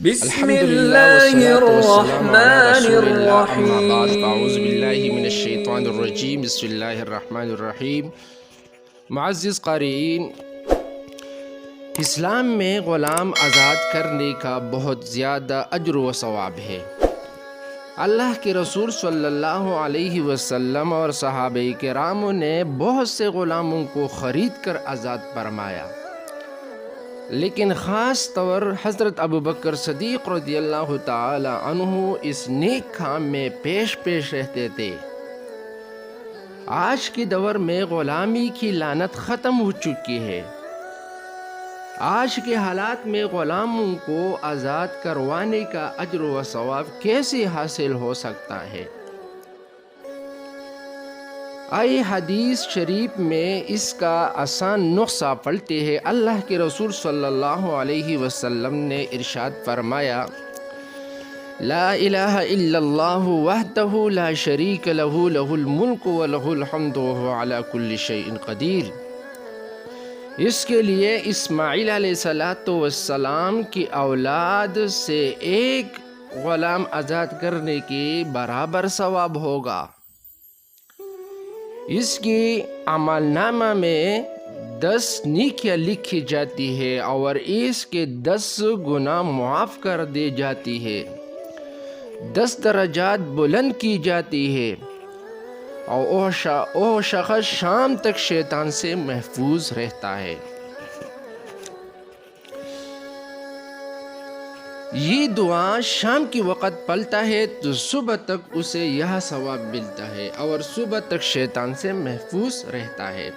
بسم الحمدللہ الله والصلاة والسلام علی الرحمن رسول اللہ اما بعد فاعوذ باللہ الرحیم. من الشیطان الرجیم بسم اللہ الرحمن الرحیم. معزز قارئین، اسلام میں غلام آزاد کرنے کا بہت زیادہ اجر و ثواب ہے۔ اللہ کے رسول صلی اللہ علیہ وسلم اور صحابہ کرام نے بہت سے غلاموں کو خرید کر آزاد فرمایا، لیکن خاص طور حضرت ابوبکر صدیق رضی اللہ تعالی عنہ اس نیک کام میں پیش رہتے تھے۔ آج کے دور میں غلامی کی لعنت ختم ہو چکی ہے۔ آج کے حالات میں غلاموں کو آزاد کروانے کا اجر و ثواب کیسے حاصل ہو سکتا ہے؟ آئے حدیث شریف میں اس کا آسان نسخہ پڑھتے ہیں۔ اللہ کے رسول صلی اللہ علیہ وسلم نے ارشاد فرمایا، لا الہ الا اللہ وحدہ لا شریک لہ لہ الملک و لہ الحمد وہو علی کل شیء قدیر۔ اس کے لیے اسماعیل علیہ السلام کی اولاد سے ایک غلام آزاد کرنے کے برابر ثواب ہوگا۔ اس کی عمل نامہ میں 10 نیکیاں لکھی جاتی ہے اور اس کے 10 گناہ معاف کر دی جاتی ہے، 10 درجات بلند کی جاتی ہے، اور وہ شخص شام تک شیطان سے محفوظ رہتا ہے۔ یہ دعا شام کی وقت پڑھتا ہے تو صبح تک اسے یہ ثواب ملتا ہے اور صبح تک شیطان سے محفوظ رہتا ہے۔